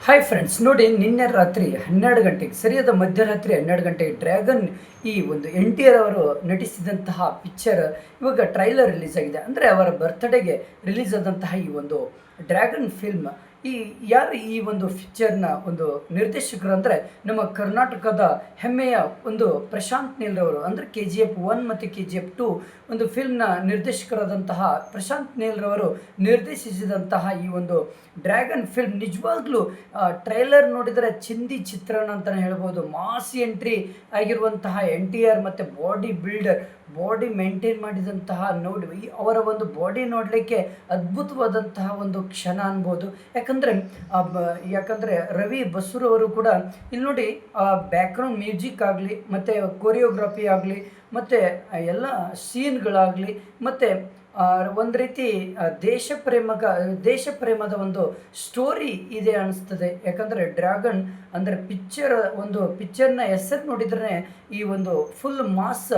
Hi friends, ನೋಡಿ ನಿನ್ನೆ ರಾತ್ರಿ 12 ಗಂಟೆಗೆ, ಸರಿಯಾದ ಮಧ್ಯರಾತ್ರಿ 12 ಗಂಟೆಗೆ ಡ್ರ್ಯಾಗನ್ ಈ ಒಂದು ಎನ್ ಟಿ ಆರ್ ಅವರು ನಟಿಸಿದಂತಹ ಪಿಕ್ಚರ್ ಇವಾಗ ಟ್ರೈಲರ್ ರಿಲೀಸ್ ಆಗಿದೆ. ಅಂದರೆ ಅವರ ಬರ್ತ್ಡೇಗೆ ರಿಲೀಸ್ ಆದಂತಹ ಈ ಒಂದು ಡ್ರ್ಯಾಗನ್ ಫಿಲ್ಮ್, ಈ ಯಾರು ಈ ಒಂದು ಪಿಕ್ಚರ್ನ ಒಂದು ನಿರ್ದೇಶಕರು ಅಂದರೆ ನಮ್ಮ ಕರ್ನಾಟಕದ ಹೆಮ್ಮೆಯ ಒಂದು ಪ್ರಶಾಂತ್ ನೀಲ್ ರವರು. ಅಂದರೆ KGF 1 ಮತ್ತು KGF 2 ಒಂದು ಫಿಲ್ಮ್ನ ನಿರ್ದೇಶಕರಾದಂತಹ ಪ್ರಶಾಂತ್ ನೀಲ್ ರವರು ನಿರ್ದೇಶಿಸಿದಂತಹ ಈ ಒಂದು ಡ್ರ್ಯಾಗನ್ ಫಿಲ್ಮ್ ನಿಜವಾಗ್ಲೂ ಟ್ರೈಲರ್ ನೋಡಿದರೆ ಚಿಂದಿ ಚಿತ್ರಣ ಅಂತಲೇ ಹೇಳ್ಬೋದು. ಮಾಸ್ ಎಂಟ್ರಿ ಆಗಿರುವಂತಹ NTR ಮತ್ತು ಬಾಡಿ ಮೇಂಟೈನ್ ಮಾಡಿದಂತಹ ನೋಡಿ ಅವರ ಒಂದು ಬಾಡಿ ನೋಡಲಿಕ್ಕೆ ಅದ್ಭುತವಾದಂತಹ ಒಂದು ಕ್ಷಣ ಅನ್ಬೋದು. ಯಾಕಂದರೆ ರವಿ ಬಸೂರವರು ಕೂಡ ಇಲ್ಲಿ ನೋಡಿ ಬ್ಯಾಕ್ಗ್ರೌಂಡ್ ಮ್ಯೂಸಿಕ್ ಆಗಲಿ ಮತ್ತು ಕೊರಿಯೋಗ್ರಫಿ ಆಗಲಿ ಮತ್ತು ಎಲ್ಲ ಸೀನ್ಗಳಾಗಲಿ ಮತ್ತು ಒಂದು ರೀತಿ ದೇಶ ಪ್ರೇಮದ ಒಂದು ಸ್ಟೋರಿ ಇದೆ ಅನಿಸ್ತದೆ. ಯಾಕಂದರೆ ಡ್ರ್ಯಾಗನ್ ಅಂದರೆ ಪಿಕ್ಚರ್ನ ಹೆಸರು ನೋಡಿದ್ರೆ ಈ ಒಂದು ಫುಲ್ ಮಾಸ್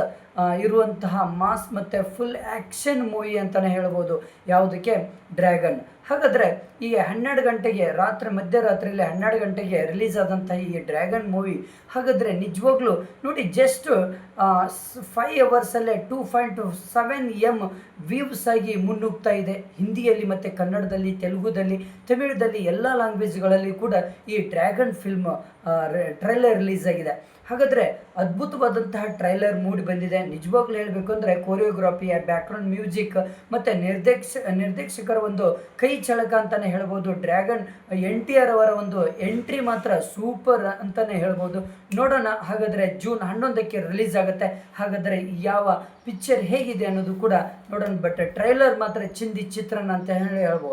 ಇರುವಂತಹ ಮಾಸ್ ಮತ್ತು ಫುಲ್ ಆ್ಯಕ್ಷನ್ ಮೂವಿ ಅಂತಲೇ ಹೇಳ್ಬೋದು. ಯಾವುದಕ್ಕೆ? ಡ್ರ್ಯಾಗನ್. ಹಾಗಾದರೆ ಈ 12 ಗಂಟೆಗೆ ಮಧ್ಯರಾತ್ರಿಯಲ್ಲಿ 12 ಗಂಟೆಗೆ ರಿಲೀಸ್ ಆದಂಥ ಈ ಡ್ರ್ಯಾಗನ್ ಮೂವಿ ಹಾಗಾದರೆ ನಿಜವಾಗ್ಲೂ ನೋಡಿ ಜಸ್ಟ್ 5 ಅವರ್ಸಲ್ಲೇ 2.7 M ವ್ಯೂವ್ಸ್ ಆಗಿ ಮುನ್ನುಗ್ತಾ ಇದೆ. ಹಿಂದಿಯಲ್ಲಿ ಮತ್ತು ಕನ್ನಡದಲ್ಲಿ, ತೆಲುಗುದಲ್ಲಿ, ತಮಿಳದಲ್ಲಿ ಎಲ್ಲ ಲ್ಯಾಂಗ್ವೇಜ್ಗಳಲ್ಲಿ ಕೂಡ ಈ ಡ್ರ್ಯಾಗನ್ ಫಿಲ್ಮ್ ಟ್ರೈಲರ್ ರಿಲೀಸ್ ಆಗಿದೆ. ಹಾಗಾದರೆ ಅದ್ಭುತವಾದಂತಹ ಟ್ರೈಲರ್ ಮೂಡಿ ಬಂದಿದೆ. ನಿಜವಾಗ್ಲೂ ಹೇಳಬೇಕು ಅಂದರೆ ಕೊರಿಯೋಗ್ರಫಿ, ಬ್ಯಾಕ್ಗ್ರೌಂಡ್ ಮ್ಯೂಸಿಕ್ ಮತ್ತು ನಿರ್ದೇಶಕರ ಒಂದು ಕೈ ಚಳಕ ಅಂತಲೇ ಹೇಳ್ಬೋದು. ಡ್ರ್ಯಾಗನ್ NTR ಅವರ ಒಂದು ಎಂಟ್ರಿ ಮಾತ್ರ ಸೂಪರ್ ಅಂತಲೇ ಹೇಳ್ಬೋದು. ನೋಡೋಣ ಹಾಗಾದರೆ ಜೂನ್ 11ಕ್ಕೆ ರಿಲೀಸ್ ಆಗುತ್ತೆ. ಹಾಗಾದರೆ ಯಾವ ಪಿಕ್ಚರ್ ಹೇಗಿದೆ ಅನ್ನೋದು ಕೂಡ ನೋಡೋಣ. ಬಟ್ ಟ್ರೈಲರ್ ಮಾತ್ರ ಚಿಂದಿ ಚಿತ್ರಣ ಅಂತ ಹೇಳ್ಬೋದು.